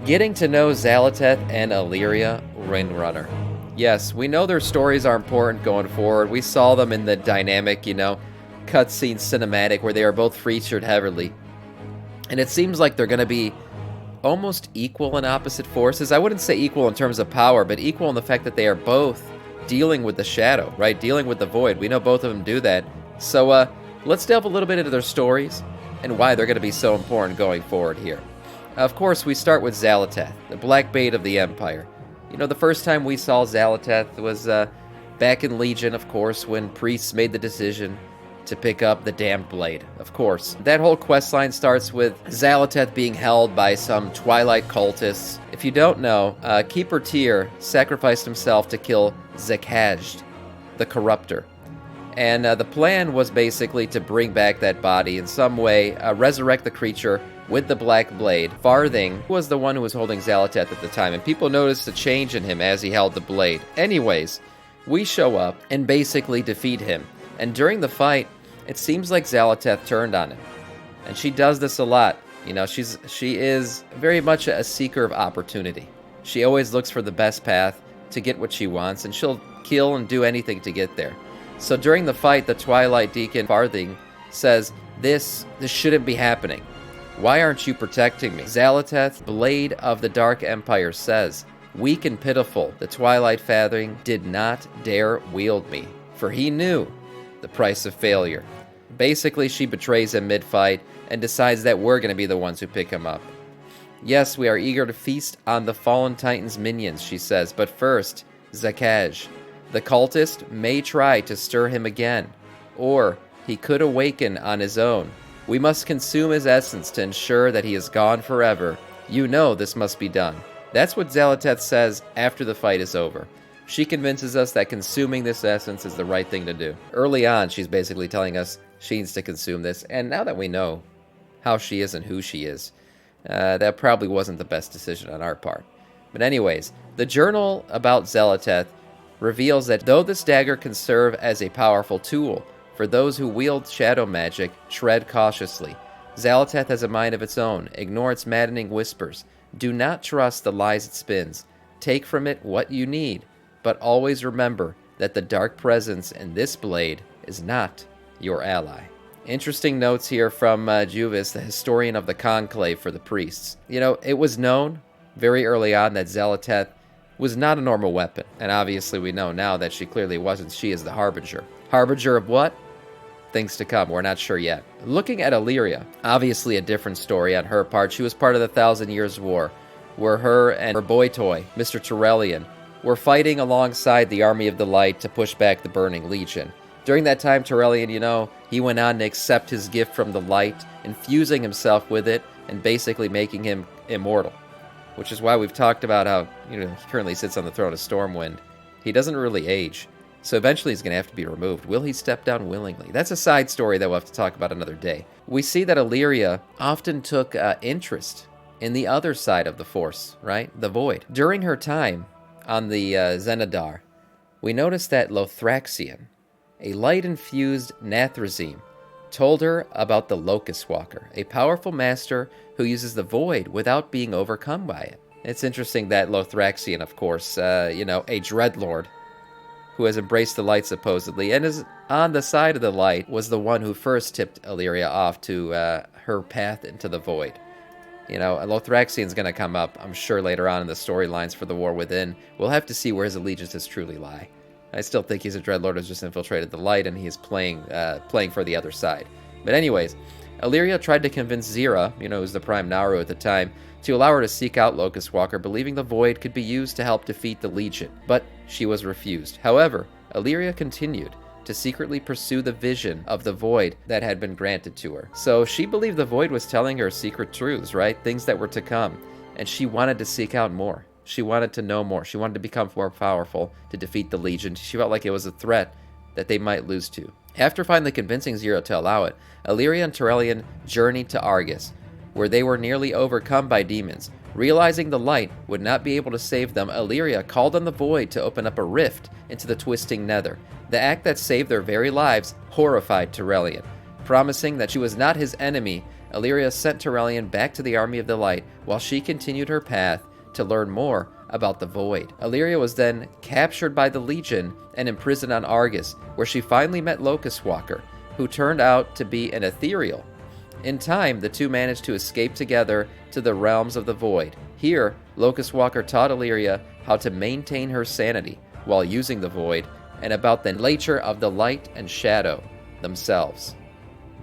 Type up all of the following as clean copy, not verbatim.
Getting to know Xalatath and Alleria, Windrunner. Yes, we know their stories are important going forward. We saw them in the dynamic, cutscene cinematic where they are both featured heavily. And it seems like they're going to be almost equal in opposite forces. I wouldn't say equal in terms of power, but equal in the fact that they are both dealing with the shadow, right? Dealing with the void. We know both of them do that. So let's delve a little bit into their stories and why they're going to be so important going forward here. Of course, we start with Xalatath, the Black Bait of the Empire. The first time we saw Xalatath was back in Legion, of course, when priests made the decision to pick up the Damned Blade, of course. That whole questline starts with Xalatath being held by some Twilight cultists. If you don't know, Keeper Tyr sacrificed himself to kill Xalatath, the Corruptor. And the plan was basically to bring back that body in some way, resurrect the creature with the Black Blade. Farthing was the one who was holding Xalatath at the time, and people noticed a change in him as he held the blade. Anyways, we show up and basically defeat him. And during the fight, it seems like Xalatath turned on him. And she does this a lot. She is very much a seeker of opportunity. She always looks for the best path to get what she wants, and she'll kill and do anything to get there. So during the fight, the Twilight Deacon Farthing says, This shouldn't be happening. Why aren't you protecting me? Xalatath, Blade of the Dark Empire, says, Weak and pitiful, the Twilight Farthing did not dare wield me, for he knew the price of failure. Basically, she betrays him mid-fight and decides that we're going to be the ones who pick him up. Yes, we are eager to feast on the fallen Titan's minions, she says, but first, Xalatath. The cultist may try to stir him again, or he could awaken on his own. We must consume his essence to ensure that he is gone forever. You know this must be done. That's what Xalatath says after the fight is over. She convinces us that consuming this essence is the right thing to do. Early on, she's basically telling us she needs to consume this, and now that we know how she is and who she is, that probably wasn't the best decision on our part. But anyways, the journal about Xalatath reveals that though this dagger can serve as a powerful tool for those who wield shadow magic, tread cautiously. Xalatath has a mind of its own. Ignore its maddening whispers. Do not trust the lies it spins. Take from it what you need, but always remember that the dark presence in this blade is not your ally. Interesting notes here from Juvis, the historian of the conclave for the priests. It was known very early on that Xalatath was not a normal weapon, and obviously we know now that she clearly wasn't. She is the Harbinger. Harbinger of what? Things to come. We're not sure yet. Looking at Alleria, obviously a different story on her part. She was part of the 1,000 Years' War, where her and her boy toy, Mr. Tyrellian, were fighting alongside the Army of the Light to push back the Burning Legion. During that time, Tyrellian, he went on to accept his gift from the light, infusing himself with it, and basically making him immortal. Which is why we've talked about how, he currently sits on the throne of Stormwind. He doesn't really age. So eventually he's going to have to be removed. Will he step down willingly? That's a side story that we'll have to talk about another day. We see that Alleria often took interest in the other side of the Force, right? The Void. During her time on the Xenadar, we noticed that Lothraxion, a light-infused Nathrazim, told her about the Locust Walker, a powerful master who uses the Void without being overcome by it. It's interesting that Lothraxion, of course, a Dreadlord, who has embraced the light supposedly, and is on the side of the light, was the one who first tipped Alleria off to her path into the void. Lothraxion's going to come up, I'm sure, later on in the storylines for the War Within. We'll have to see where his allegiances truly lie. I still think he's a Dreadlord who's just infiltrated the light, and he is playing for the other side. But anyways, Alleria tried to convince Xira, who's the Prime Naru at the time, to allow her to seek out Locust Walker, believing the Void could be used to help defeat the Legion, but she was refused. However, Alleria continued to secretly pursue the vision of the Void that had been granted to her. So she believed the Void was telling her secret truths, right? Things that were to come, and she wanted to seek out more. She wanted to know more. She wanted to become more powerful to defeat the Legion. She felt like it was a threat that they might lose to. After finally convincing Xira to allow it, Alleria and Tyrellian journeyed to Argus, where they were nearly overcome by demons. Realizing the light would not be able to save them, Alleria called on the Void to open up a rift into the twisting nether. The act that saved their very lives horrified Tyrellian. Promising that she was not his enemy, Alleria sent Turellian back to the Army of the Light while she continued her path to learn more about the Void. Alleria was then captured by the Legion and imprisoned on Argus, where she finally met Locust Walker, who turned out to be an ethereal. In time, the two managed to escape together to the realms of the Void. Here, Locust Walker taught Alleria how to maintain her sanity while using the Void, and about the nature of the light and shadow themselves.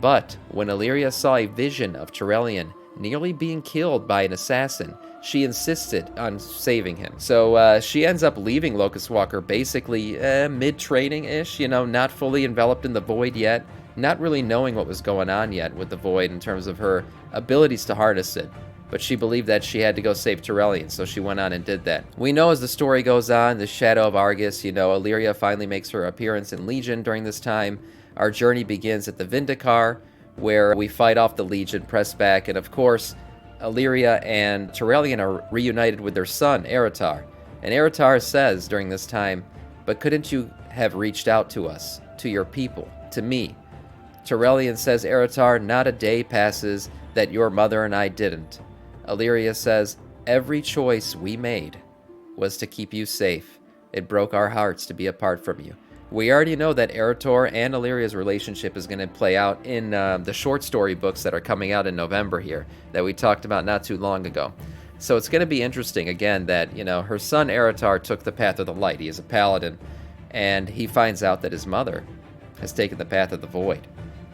But when Alleria saw a vision of Turellian nearly being killed by an assassin, she insisted on saving him. So she ends up leaving Locust Walker basically mid-training-ish, not fully enveloped in the Void yet, not really knowing what was going on yet with the Void in terms of her abilities to harness it. But she believed that she had to go save Turellian, so she went on and did that. We know as the story goes on, the Shadow of Argus, Alleria finally makes her appearance in Legion during this time. Our journey begins at the Vindicar, where we fight off the Legion, press back, and of course, Alleria and Turellian are reunited with their son, Eritar. And Eritar says during this time, "But couldn't you have reached out to us, to your people, to me?" Turellian says, "Eritar, not a day passes that your mother and I didn't." Alleria says, "Every choice we made was to keep you safe. It broke our hearts to be apart from you." We already know that Eritor and Alleria's relationship is going to play out in the short story books that are coming out in November here, that we talked about not too long ago. So it's going to be interesting, again, that, her son Eritar took the path of the light. He is a paladin, and he finds out that his mother has taken the path of the void.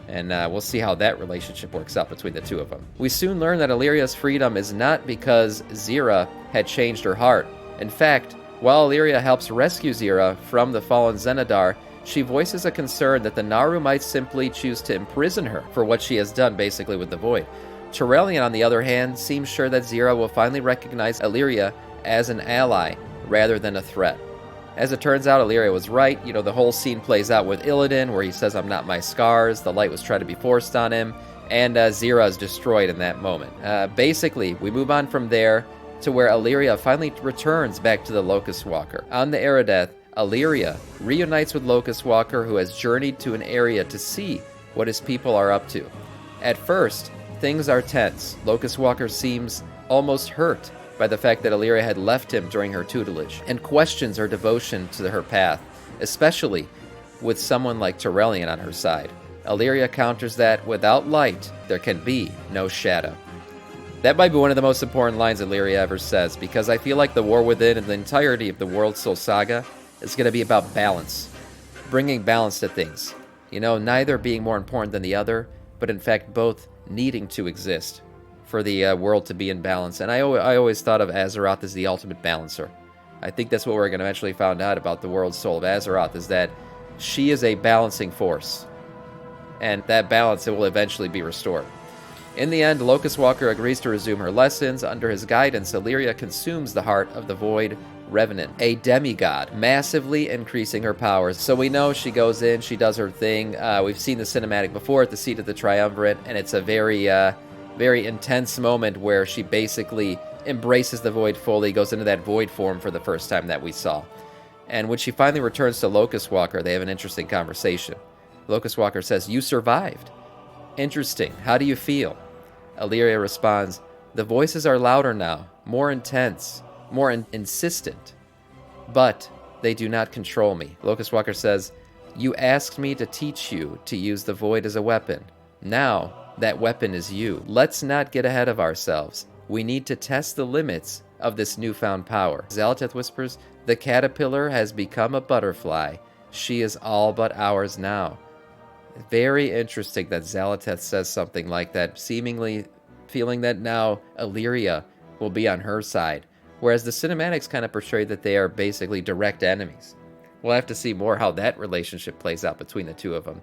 And we'll see how that relationship works out between the two of them. We soon learn that Alleria's freedom is not because Zira had changed her heart. In fact, while Alleria helps rescue Zira from the fallen Zenadar, she voices a concern that the Naru might simply choose to imprison her for what she has done, basically, with the Void. Turellian, on the other hand, seems sure that Zira will finally recognize Alleria as an ally rather than a threat. As it turns out, Alleria was right. The whole scene plays out with Illidan, where he says, "I'm not my scars." The light was trying to be forced on him, and Zira is destroyed in that moment. Basically, we move on from there to where Alleria finally returns back to the Locust Walker. On the Eridath, Alleria reunites with Locust Walker, who has journeyed to an area to see what his people are up to. At first, things are tense. Locust Walker seems almost hurt by the fact that Alleria had left him during her tutelage, and questions her devotion to her path, especially with someone like Turellian on her side. Alleria counters that without light, there can be no shadow. That might be one of the most important lines Alleria ever says, because I feel like the War Within and the entirety of the World Soul Saga is going to be about balance, bringing balance to things. Neither being more important than the other, but in fact both needing to exist for the world to be in balance. And I always thought of Azeroth as the ultimate balancer. I think that's what we're going to eventually find out about the world soul of Azeroth, is that she is a balancing force. And that balance, it will eventually be restored. In the end, Locust Walker agrees to resume her lessons. Under his guidance, Alleria consumes the heart of the Void Revenant, a demigod, massively increasing her powers. So we know she goes in, she does her thing. We've seen the cinematic before at the Seat of the Triumvirate, and it's a very intense moment where she basically embraces the Void fully, goes into that Void form for the first time that we saw. And when she finally returns to Locust Walker, they have an interesting conversation. Locust Walker says, "You survived. Interesting. How do you feel?" Alleria responds, "The voices are louder now, more intense, more insistent, but they do not control me." Locust Walker says, "You asked me to teach you to use the Void as a weapon. Now, that weapon is you. Let's not get ahead of ourselves. We need to test the limits of this newfound power." Xalatath whispers, "The caterpillar has become a butterfly. She is all but ours now." Very interesting that Xalatath says something like that, seemingly feeling that now Alleria will be on her side, whereas the cinematics kind of portray that they are basically direct enemies. We'll have to see more how that relationship plays out between the two of them.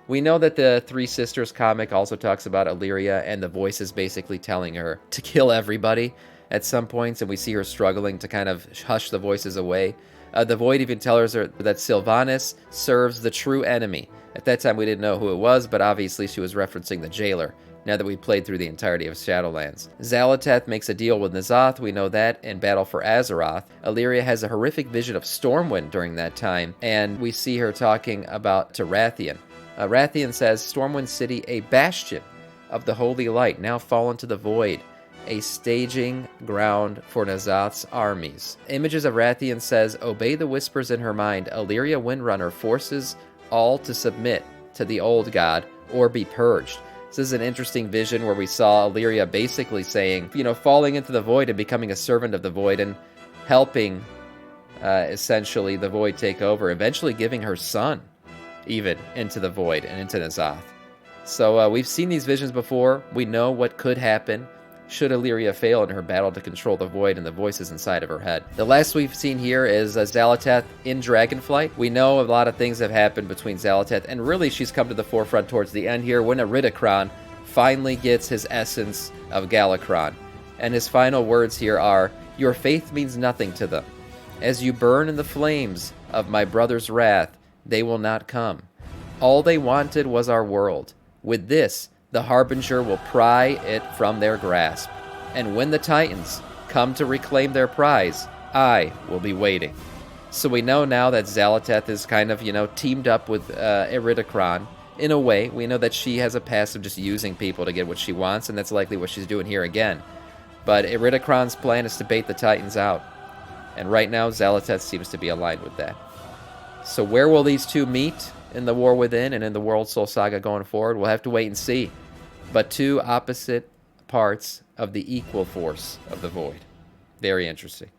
We know that the Three Sisters comic also talks about Alleria and the voices basically telling her to kill everybody at some points, and we see her struggling to kind of hush the voices away. The Void even tells her that Sylvanas serves the true enemy. At that time, we didn't know who it was, but obviously she was referencing the Jailer, now that we played through the entirety of Shadowlands. Xalatath makes a deal with N'Zoth, we know that, in Battle for Azeroth. Alleria has a horrific vision of Stormwind during that time, and we see her talking about to Rathian. Rathian says, "Stormwind City, a bastion of the holy light now fall into the void, a staging ground for N'Zoth's armies. Images of Rathian says, obey the whispers in her mind. Alleria Windrunner forces all to submit to the old god or be purged. This is an interesting vision where we saw Alleria basically saying, falling into the void and becoming a servant of the void and helping essentially the void take over, eventually giving her son even into the void and into N'Zoth. So we've seen these visions before. We know what could happen should Alleria fail in her battle to control the void and the voices inside of her head. The last we've seen here is Xalatath in Dragonflight. We know a lot of things have happened between Xalatath, and really she's come to the forefront towards the end here when Iridikron finally gets his essence of Galakrond. And his final words here are, your faith means nothing to them. As you burn in the flames of my brother's wrath, they will not come. All they wanted was our world. With this, the Harbinger will pry it from their grasp. And when the Titans come to reclaim their prize, I will be waiting. So we know now that Xalatath is kind of, teamed up with Iridikron. In a way, we know that she has a past of just using people to get what she wants, and that's likely what she's doing here again. But Iridikron's plan is to bait the Titans out. And right now, Xalatath seems to be aligned with that. So where will these two meet in the War Within and in the World Soul Saga going forward? We'll have to wait and see. But two opposite parts of the equal force of the Void. Very interesting.